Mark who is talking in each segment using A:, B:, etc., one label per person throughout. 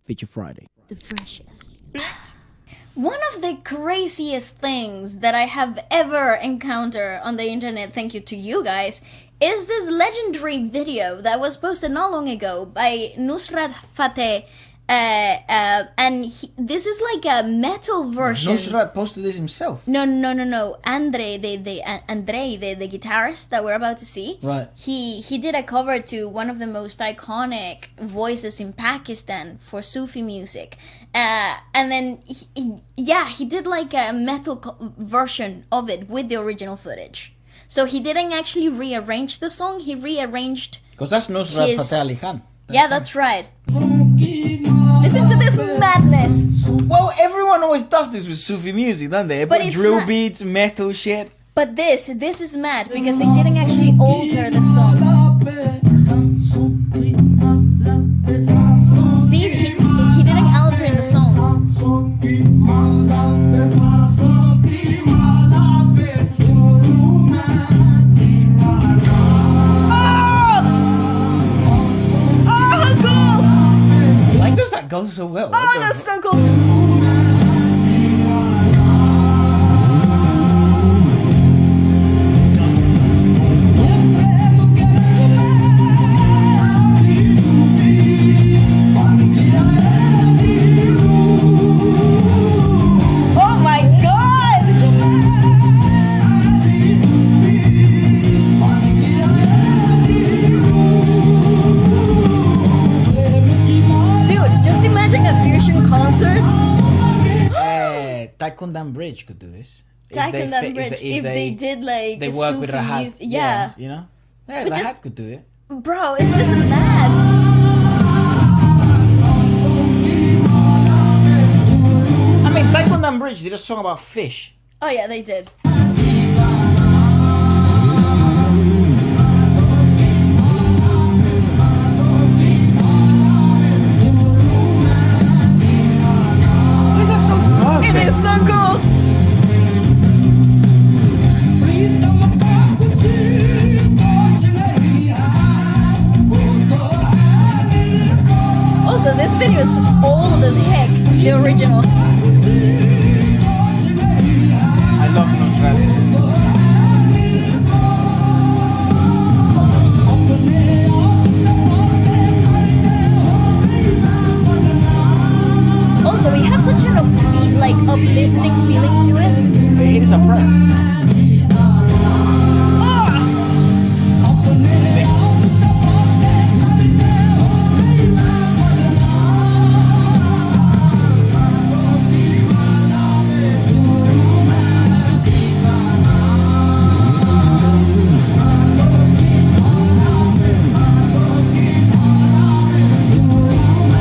A: Feature Friday.
B: The freshest. One of the craziest things that I have ever encountered on the internet, thank you to you guys, is this legendary video that was posted not long ago by Nusrat Fateh. This is like a metal version.
C: Nusrat posted this himself.
B: No. Andre, the guitarist that we're about to see.
C: Right.
B: He did a cover to one of the most iconic voices in Pakistan for Sufi music. And then he did like a metal version of it with the original footage. So he didn't actually rearrange the song. He rearranged.
C: Because that's Nusrat Fateh Ali Khan.
B: That's right. Listen to this madness.
C: Well, everyone always does this with Sufi music, don't they?
B: But it's
C: drill
B: not.
C: Beats, metal shit.
B: But this is mad because they didn't actually alter the song. See, he didn't alter the song.
C: Why does that go so well?
B: Oh, that's so cool. Oh my god! Dude, just imagine a fusion concert.
C: Taekwondo Bridge could do this.
B: Taekwondo Bridge, if they did like
C: they
B: a
C: work
B: Sufi
C: with Rahat.
B: music. Yeah.
C: You know? Yeah,
B: But
C: Rahat
B: just-
C: could do it.
B: Bro, is this mad?
C: I mean, Taekwondo Bridge did a song about fish.
B: Oh yeah, they did.
C: Why is that so perfect?
B: It is so cool. Also, this video is old as heck, the original.
C: I love Nusrat.
B: Also, we have such an uplifting feeling to it.
C: It is a prayer.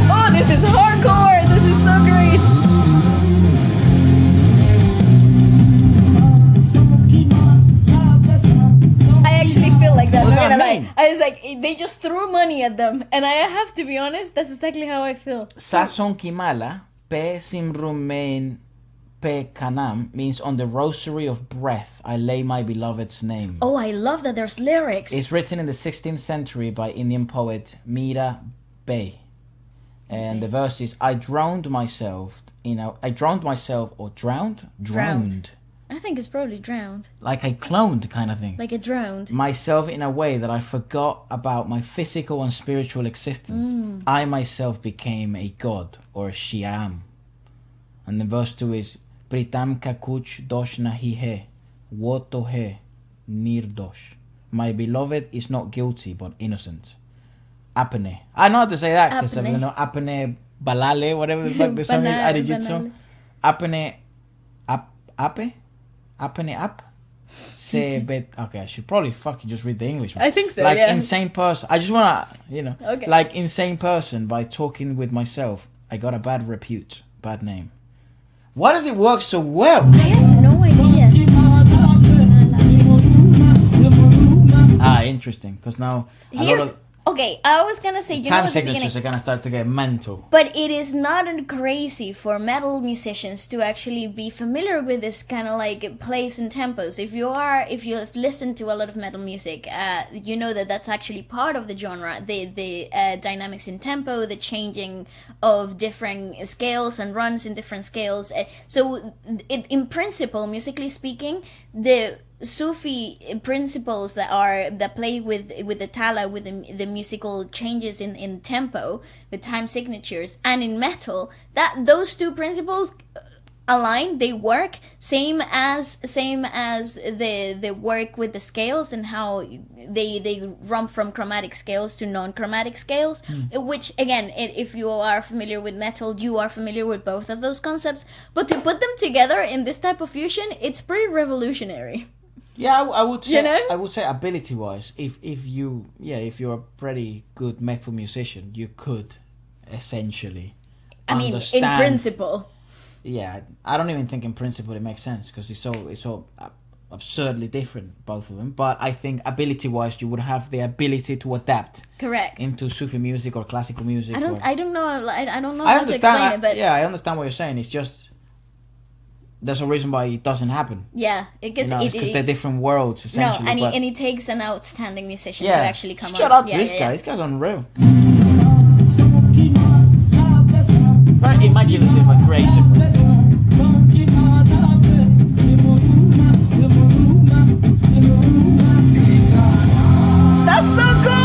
B: Oh, this is hardcore! This is so great! I actually feel like that,
C: What does
B: not
C: that
B: gonna lie.
C: mean?
B: I was like, they just threw money at them. And I have to be honest, that's exactly how I feel.
C: Sason Kimala, Pe Simrumain Pe Kanam means on the rosary of breath I lay my beloved's name.
B: Oh, I love that there's lyrics.
C: It's written in the 16th century by Indian poet Mira Bay. And the verse is, I drowned myself or drowned?
B: Drowned. I think it's probably drowned.
C: Like I cloned kind of thing.
B: Like it drowned.
C: Myself in a way that I forgot about my physical and spiritual existence. I myself became a god or a Shiam. And then verse 2 is, Pritam ka kuch dosh nahi hai, wo to hai, nirdosh. My beloved is not guilty but innocent. Apne. I know how to say that because
B: Apne.
C: you know Apne Balale, whatever the fuck the song is,
B: Banal,
C: Arijitsu. Apne Ape? Apne Ap? Se bet. Okay, I should probably fucking just read the English one.
B: I think so,
C: Like
B: yeah.
C: insane person. I just wanna,
B: Okay.
C: like insane person by talking with myself. I got a bad repute, bad name. Why does it work so well?
B: I have no idea.
C: Ah, interesting. Because now a lot
B: Here's
C: of
B: Okay, I was gonna say,
C: Time
B: at the beginning,
C: signatures are gonna start to get mental.
B: but it is not crazy for metal musicians to actually be familiar with this kind of like plays and tempos. If you've listened to a lot of metal music, you know that that's actually part of the genre. The dynamics in tempo, the changing of different scales and runs in different scales. So, in principle, musically speaking, the Sufi principles that play with the tala, with the musical changes in tempo, with time signatures, and in metal, that those two principles align, they work same as the work with the scales and how they run from chromatic scales to non-chromatic scales, which again, if you are familiar with metal, you are familiar with both of those concepts, but to put them together in this type of fusion, it's pretty revolutionary.
C: Yeah, I would say,
B: you know?
C: I would say ability-wise, if you're a pretty good metal musician, you could essentially understand.
B: In principle.
C: Yeah, I don't even think in principle it makes sense because it's so absurdly different, both of them. But I think ability-wise, you would have the ability to adapt.
B: Correct.
C: Into Sufi music or classical music.
B: I don't know
C: I
B: how to explain it, but
C: yeah, I understand what you're saying. It's just there's a reason why it doesn't happen.
B: Yeah, because
C: they're different worlds essentially.
B: No, and it takes an outstanding musician to actually come up.
C: Shut up, this guy. This guy's unreal. Very imaginative and creative.
B: That's so cool!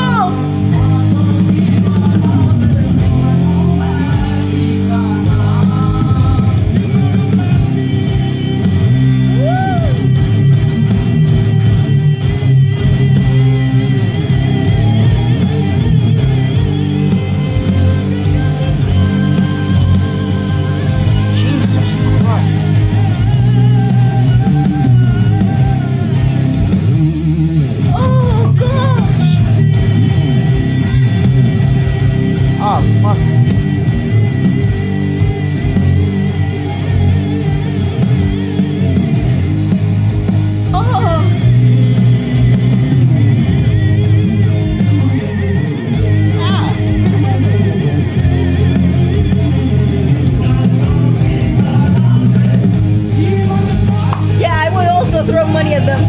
B: Throw money at them.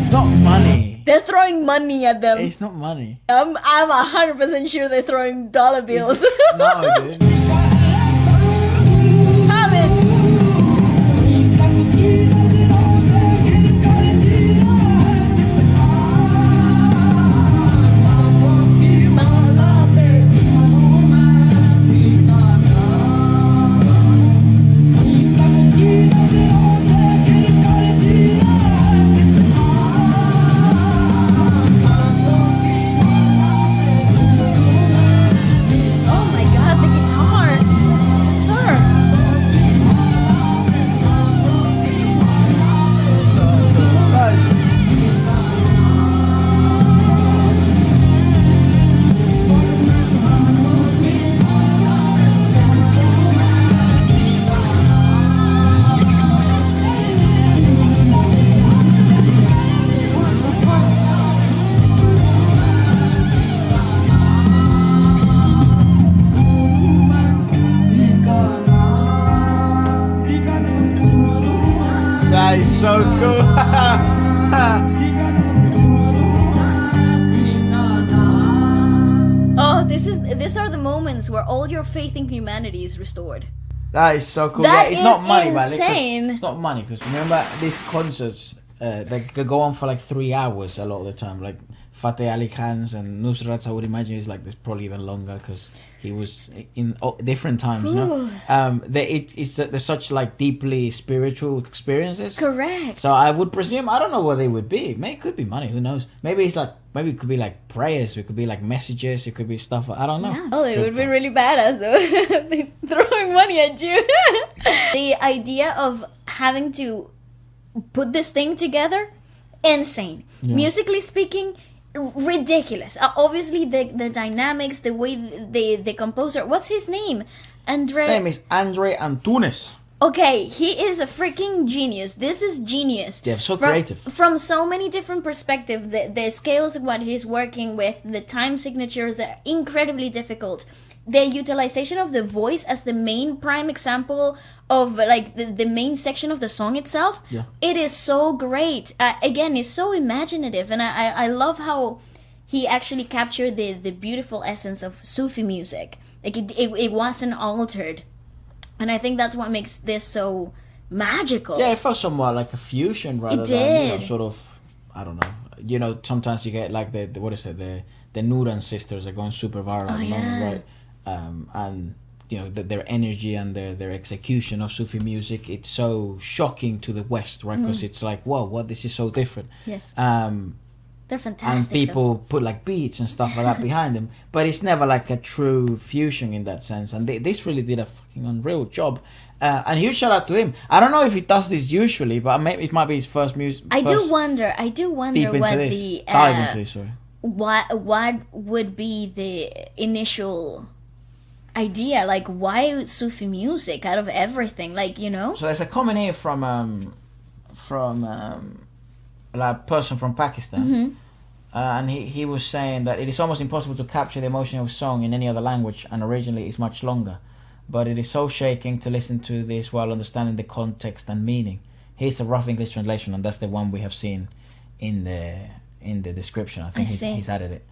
C: It's not money.
B: They're throwing money at them.
C: It's not money.
B: I'm 100% sure they're throwing dollar bills.
C: No, dude.
B: Have it.
C: That is so cool.
B: Oh, these are the moments where all your faith in humanity is restored.
C: That is so cool.
B: That
C: yeah, it's
B: is
C: not money,
B: insane.
C: Man. It's not money because remember these concerts, they go on for like 3 hours a lot of the time. Like Fateh Ali Khan's and Nusrat's, I would imagine is like this probably even longer because he was in different times. You know? They're such like deeply spiritual experiences.
B: Correct.
C: So I would presume, I don't know what they would be. Maybe it could be money. Who knows? Maybe it could be like prayers. It could be like messages. It could be stuff. I don't know.
B: Yeah. Oh, it would be really badass though. They throwing money at you. The idea of having to put this thing together, insane. Yeah. Musically speaking, ridiculous. Obviously, the dynamics, the way the composer. What's his name?
C: His name is Andre Antunes.
B: Okay, he is a freaking genius. This is genius.
C: Yeah, so creative.
B: From so many different perspectives. The scales of what he's working with, the time signatures, they're incredibly difficult. The utilization of the voice as the main prime example of like the main section of the song itself.
C: Yeah.
B: It is so great. Again, it's so imaginative, and I love how he actually captured the beautiful essence of Sufi music. Like it wasn't altered. And I think that's what makes this so magical.
C: Yeah, it felt somewhat like a fusion rather than sort of, I don't know. Sometimes you get like the what is it, the Nuran sisters are going super viral at the moment, right? And their energy and their execution of Sufi music, it's so shocking to the West, right? Because it's like, whoa, what, this is so different.
B: Yes. They're fantastic.
C: And people put like beats and stuff like that behind them, but it's never like a true fusion in that sense. And this really did a fucking unreal job. And huge shout out to him. I don't know if he does this usually, but maybe it might be his first music.
B: I do wonder what the
C: dive into this. Sorry.
B: What would be the initial idea? Like, why Sufi music out of everything? Like, So
C: there's a comment here from a person from Pakistan.
B: Mm-hmm.
C: And he was saying that it is almost impossible to capture the emotion of a song in any other language, and originally it's much longer. But it is so shaking to listen to this while understanding the context and meaning. Here's a rough English translation, and that's the one we have seen in the description. I think he's added it.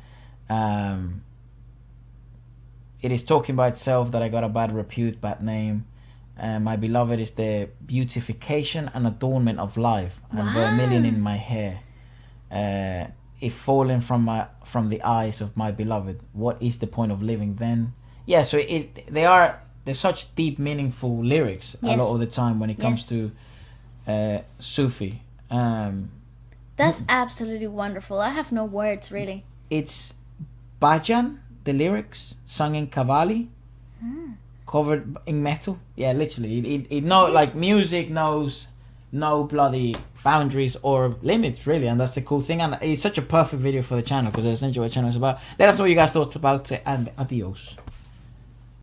C: It is talking by itself that I got a bad repute, bad name. My beloved is the beautification and adornment of life, and vermilion in my hair. If fallen from the eyes of my beloved, what is the point of living then? Yeah, so there's such deep, meaningful lyrics a lot of the time when it comes to Sufi.
B: That's absolutely wonderful. I have no words, really.
C: It's Bhajan, the lyrics, sung in Qawwali, covered in metal. Yeah, literally. Like music knows no bloody boundaries or limits, really, and that's the cool thing. And it's such a perfect video for the channel, because that's essentially what the channel is about. Let us know what you guys thought about it, and adios.